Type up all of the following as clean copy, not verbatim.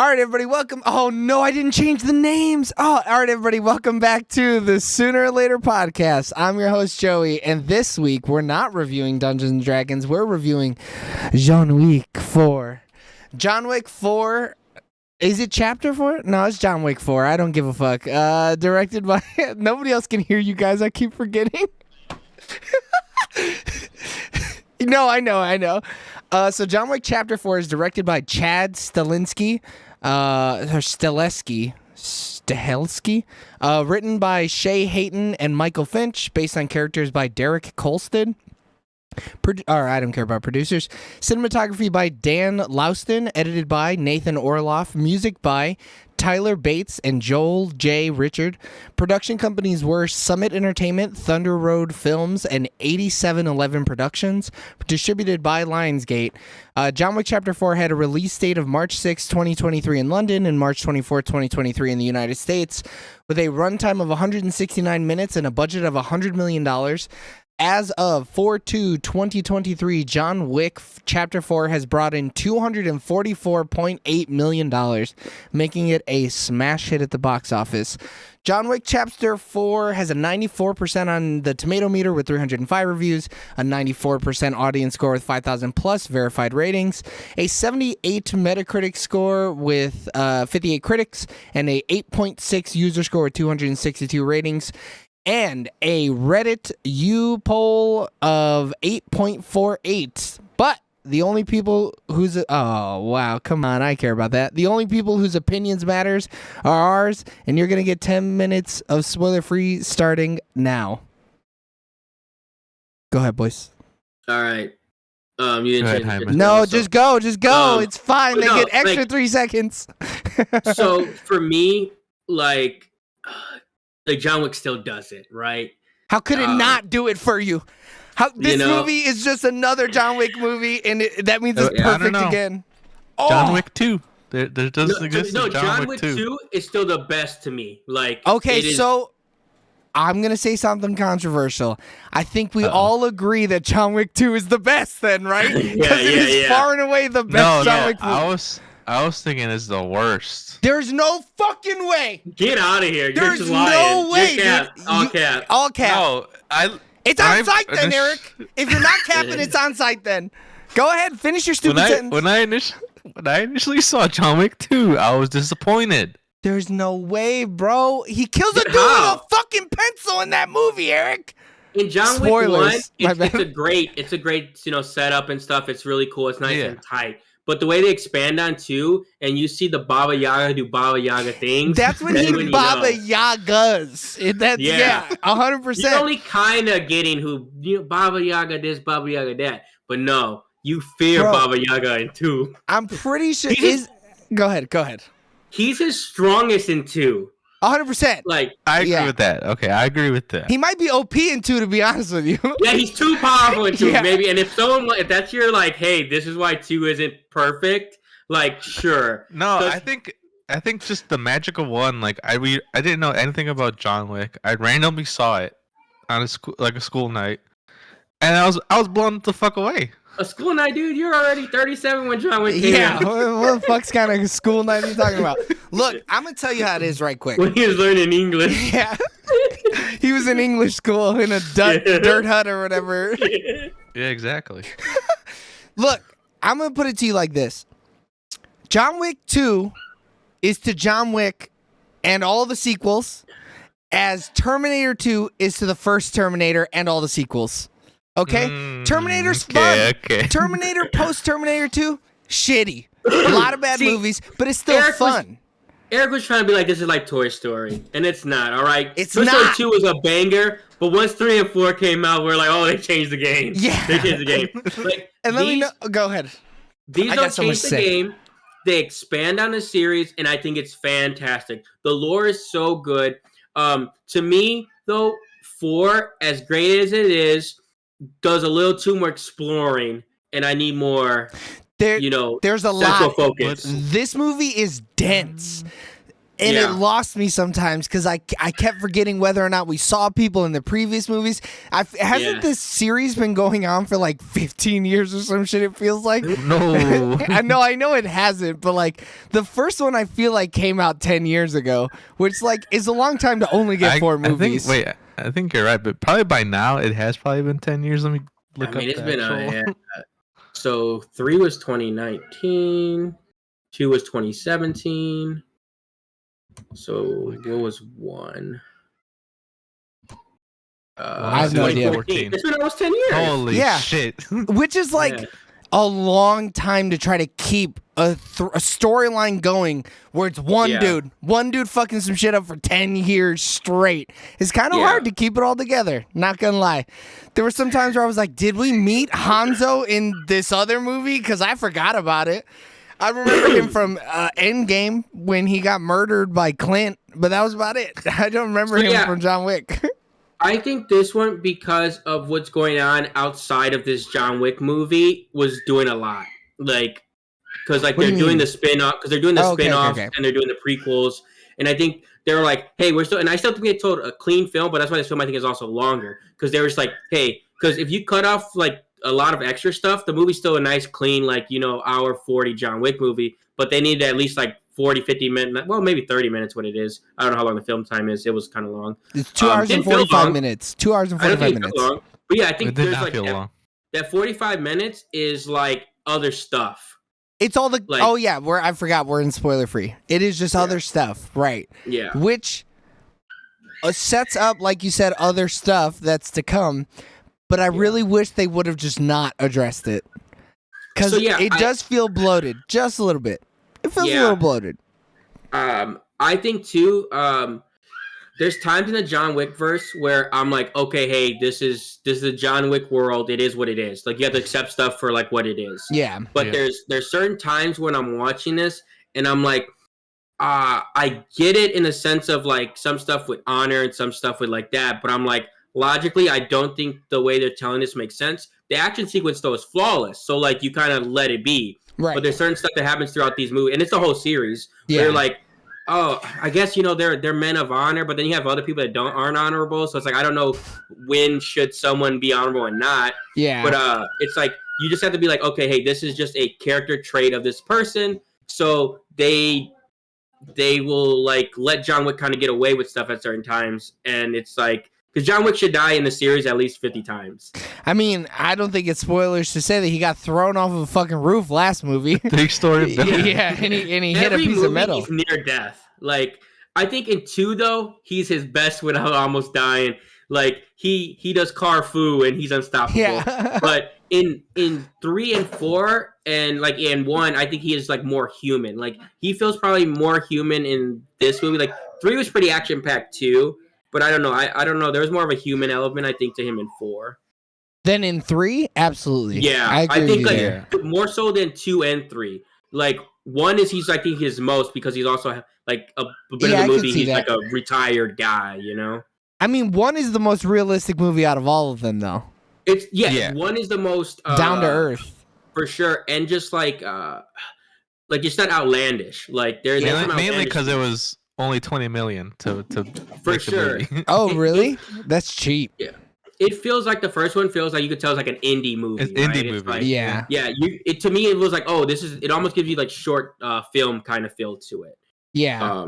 All right, everybody, welcome. Oh, no, I didn't change the names. Oh, all right, everybody, welcome back to the Sooner or Later podcast. I'm your host, Joey, and this week we're not reviewing Dungeons and Dragons. We're reviewing John Wick 4. John Wick 4, is it Chapter 4? No, it's John Wick 4. I don't give a fuck. Directed by, nobody else can hear you guys. I keep forgetting. No, I know. So John Wick Chapter 4 is directed by Chad Stahelski, written by Shay Hayton and Michael Finch, based on characters by Derek Kolstad. I don't care about producers. Cinematography by Dan Louston, edited by Nathan Orloff, music by Tyler Bates and Joel J. Richard. Production companies were Summit Entertainment, Thunder Road Films, and 8711 Productions, distributed by Lionsgate. John Wick Chapter 4 had a release date of March 6, 2023 in London and March 24, 2023 in the United States, with a runtime of 169 minutes and a budget of $100 million. As of 4/2/2023, John Wick Chapter 4 has brought in $244.8 million, making it a smash hit at the box office. John Wick Chapter 4 has a 94% on the tomato meter with 305 reviews, a 94% audience score with 5,000 plus verified ratings, a 78 Metacritic score with 58 critics, and a 8.6 user score with 262 ratings. And a Reddit U poll of 8.48. But the only people whose... Oh, wow. Come on. I care about that. The only people whose opinions matters are ours. And you're going to get 10 minutes of spoiler-free starting now. Go ahead, boys. All right. You didn't No, just go. It's fine. They get extra 3 seconds. So, for me, like John Wick still does it, right? How could it not do it for you? This movie is just another John Wick movie, and that means it's perfect again. Oh. John Wick 2. There doesn't exist. No, John Wick 2 is still the best to me. Like, okay, so I'm gonna say something controversial. I think we all agree that John Wick 2 is the best, then, right? Because it is far and away the best John Wick movie. I was thinking it's the worst. There's no fucking way. Get out of here. There's You're lying. No way. All cap. All cap. No, it's on site then, Eric. If you're not capping, it's on site then. Go ahead, finish your stupid sentence. When I initially saw John Wick 2, I was disappointed. There's no way, bro. He kills a dude with a fucking pencil in that movie, Eric. In John Wick 1, it's a great setup and stuff. It's really cool. It's nice and tight. But the way they expand on 2, and you see the Baba Yaga do Baba Yaga things. That's when he Baba Yagas. 100%. You're only kind of getting who Baba Yaga this, Baba Yaga that. But no, you fear Baba Yaga in 2. I'm pretty sure. Go ahead. He's his strongest in 2. 100%. Like, I agree with that. Okay, I agree with that. He might be OP in 2, to be honest with you. Yeah, he's too powerful in 2, maybe. And if that's your like, hey, this is why 2 isn't perfect. Like, sure. No, I think just the magical one. Like, I didn't know anything about John Wick. I randomly saw it on a school night, and I was blown the fuck away. A school night, dude? You're already 37 when John Wick came out. What the fuck's kind of school night are you talking about? Look, I'm going to tell you how it is right quick. When he was learning English. Yeah. He was in English school in a dirt hut or whatever. Yeah, exactly. Look, I'm going to put it to you like this. John Wick 2 is to John Wick and all the sequels as Terminator 2 is to the first Terminator and all the sequels. Okay? Terminator's fun. Okay. Terminator post-Terminator 2, shitty. A lot of bad movies, but it's still fun. Eric was trying to be like, this is like Toy Story, and it's not, all right? Toy Story 2 was a banger, but once 3 and 4 came out, we're like, oh, they changed the game. Yeah. They changed the game. Like, and let me know. Go ahead. These don't change the game. They expand on the series, and I think it's fantastic. The lore is so good. To me, though, 4, as great as it is, does a little too much exploring, and I need more. There's a lot. Focus. This movie is dense. And it lost me sometimes because I kept forgetting whether or not we saw people in the previous movies. Hasn't this series been going on for like 15 years or some shit, it feels like? No. I know it hasn't, but like the first one I feel like came out 10 years ago, which like is a long time to only get 4 movies. I think you're right, but probably by now it has probably been 10 years. Let me look up it's the been actual... So 3 was 2019, 2 was 2017. So what was 1? I have no idea. It's been almost 10 years. Holy shit. Which is like a long time to try to keep a storyline going where it's one dude fucking some shit up for 10 years straight. It's kind of hard to keep it all together, not gonna lie. There were some times where I was like, did we meet Hanzo in this other movie? Because I forgot about it. I remember him from Endgame when he got murdered by Clint, but that was about it. I don't remember him from John Wick. I think this one, because of what's going on outside of this John Wick movie, was doing a lot. Like, because like they're doing the spin-off, because they're doing the spin-offs and they're doing the prequels, and I think they're like, hey, we're still, and I still think they told a clean film, but that's why this film I think is also longer, because they were just like, hey, because if you cut off like a lot of extra stuff, the movie's still a nice, clean, like, hour 40 John Wick movie, but they needed at least like 40, 50 minutes, well, maybe 30 minutes, what it is. I don't know how long the film time is. It was kind of long. It's 2 hours and 45 minutes. 2 hours and 45 minutes. Long, but yeah, I think there's like that 45 minutes is like other stuff. It's all the, I forgot we're in spoiler free. It is just other stuff, right? Yeah. Which sets up, like you said, other stuff that's to come. But I really wish they would have just not addressed it. Because it does feel bloated, just a little bit. It feels a little bloated. I think, too, there's times in the John Wick verse where I'm like, okay, hey, this is the John Wick world. It is what it is. Like, you have to accept stuff for, like, what it is. Yeah. But there's certain times when I'm watching this, and I'm like, I get it in a sense of, like, some stuff with honor and some stuff with, like, that. But I'm like, logically, I don't think the way they're telling this makes sense. The action sequence, though, is flawless. So, like, you kind of let it be. Right. But there's certain stuff that happens throughout these movies. And it's the whole series. Where you're like, oh, I guess, they're men of honor. But then you have other people that aren't honorable. So it's like, I don't know when should someone be honorable and not. Yeah. But it's like, you just have to be like, okay, hey, this is just a character trait of this person. So they will, like, let John Wick kind of get away with stuff at certain times. And it's like, because John Wick should die in the series at least 50 times. I mean, I don't think it's spoilers to say that he got thrown off of a fucking roof last movie. Big story. Yeah, and he hit a piece of metal. He's near death. Like, I think in 2, though, he's his best without almost dying. Like, he does Kung Fu and he's unstoppable. Yeah. But in 3 and 4 and like in 1, I think he is like more human. Like, he feels probably more human in this movie. Like, 3 was pretty action packed too. But I don't know. I don't know. There was more of a human element, I think, to him in 4. Then in 3? Absolutely. Yeah. I think like more so than 2 and 3. Like, 1 is I think his most because he's also like a bit of the movie. He's like a retired guy, I mean, 1 is the most realistic movie out of all of them, though. It's 1 is the most down to earth for sure, and just like it's not outlandish. Like there's mainly because it was only 20 million to for sure. Oh, really? That's cheap. Yeah. It feels like the first one feels like you could tell it's like an indie movie. It's indie movie. Like, yeah. Yeah. To me it was like, oh, it almost gives you like short film kind of feel to it. Yeah.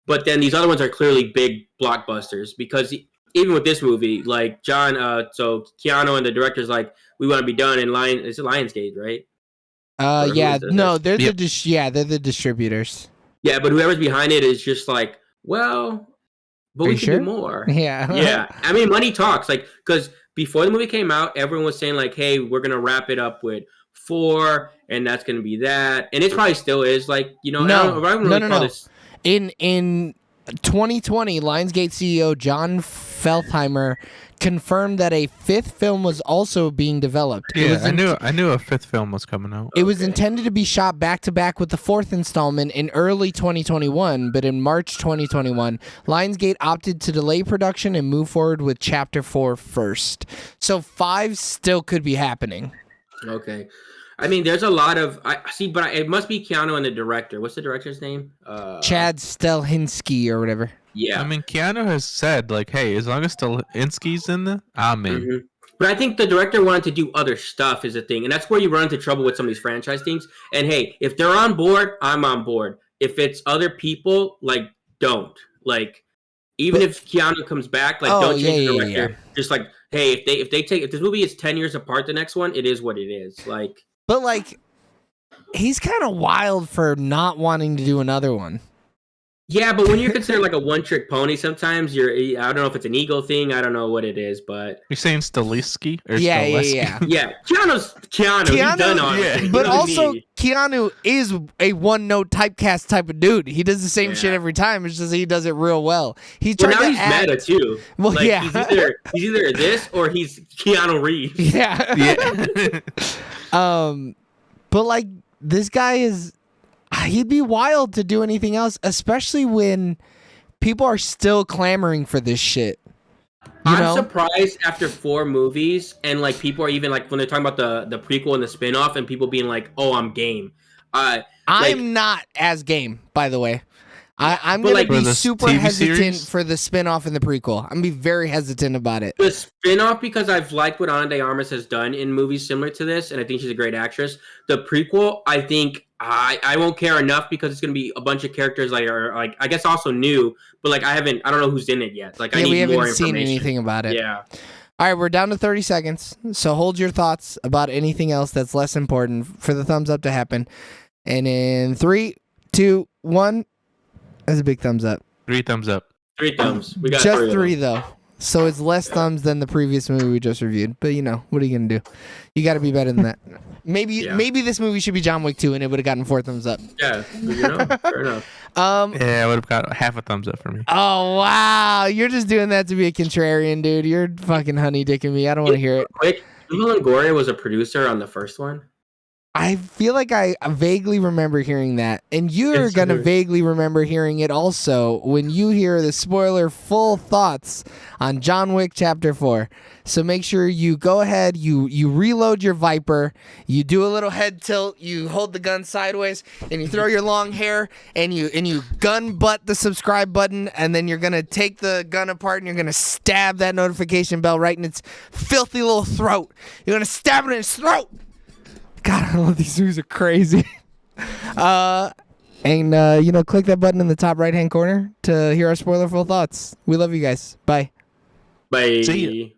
But then these other ones are clearly big blockbusters because even with this movie, like so Keanu and the director's like, we want to be done in it's Lionsgate, right? Yeah. No, they're the distributors. Yeah, but whoever's behind it is just like, well, but we can do more. Yeah. Yeah. I mean, money talks. Like, because before the movie came out, everyone was saying like, hey, we're going to wrap it up with 4, and that's going to be that. And it probably still is like, No. This. In 2020, Lionsgate CEO John Feltheimer confirmed that a 5th film was also being developed. Yeah, I knew a 5th film was coming out. It was intended to be shot back to back with the 4th installment in early 2021, but in March 2021, Lionsgate opted to delay production and move forward with Chapter 4 first. So 5 still could be happening. Okay. I mean, there's a lot of I see, but it must be Keanu and the director. What's the director's name? Chad Stahelski or whatever. Yeah. I mean, Keanu has said like, "Hey, as long as Stilinski's in there, I'm in." Mm-hmm. But I think the director wanted to do other stuff is a thing, and that's where you run into trouble with some of these franchise things. And hey, if they're on board, I'm on board. If it's other people, like, don't like. Even if Keanu comes back, like, don't change the director. Just like, hey, if this movie is 10 years apart, the next one, it is what it is. Like, but like, he's kind of wild for not wanting to do another one. Yeah, but when you're considered like a one-trick pony, sometimes I don't know if it's an ego thing. I don't know what it is, but you're saying Stilinski or yeah. Yeah, Keanu. He's done on it. But also, Keanu is a one-note typecast type of dude. He does the same shit every time. It's just he does it real well. He's meta too. Well, like, he's either this or he's Keanu Reeves. Yeah. But like this guy is. He'd be wild to do anything else, especially when people are still clamoring for this shit. I'm surprised after 4 movies, and like people are even like when they're talking about the prequel and the spinoff, and people being like, "Oh, I'm game." I'm not as game, by the way. I'm gonna be super TV hesitant series? for the spinoff and the prequel. I'm gonna be very hesitant about it. The spinoff, because I've liked what Ana de Armas has done in movies similar to this, and I think she's a great actress. The prequel, I think I won't care enough because it's gonna be a bunch of characters like are like I guess also new, but like I don't know who's in it yet. Like I need we haven't more seen information. anything about it. Yeah. All right, we're down to 30 seconds. So hold your thoughts about anything else that's less important for the thumbs up to happen. And in 3, 2, 1. That's a big thumbs up. 3 thumbs up. 3 thumbs. We got just 3 though. So it's less thumbs than the previous movie we just reviewed. But what are you gonna do? You got to be better than that. Maybe this movie should be John Wick 2 and it would have gotten 4 thumbs up. Yeah, fair enough. Yeah, I would have got half a thumbs up for me. Oh wow, you're just doing that to be a contrarian, dude. You're fucking honey dicking me. I don't want to hear it. Quick, Longoria was a producer on the first one. I feel like I vaguely remember hearing that. And you're going to vaguely remember hearing it also when you hear the spoiler full thoughts on John Wick Chapter 4. So make sure you go ahead, you reload your Viper, you do a little head tilt, you hold the gun sideways, and you throw your long hair, and you gun butt the subscribe button, and then you're going to take the gun apart, and you're going to stab that notification bell right in its filthy little throat. You're going to stab it in its throat. God, I love these movies are crazy. Click that button in the top right-hand corner to hear our spoiler full thoughts. We love you guys. Bye. Bye. See ya.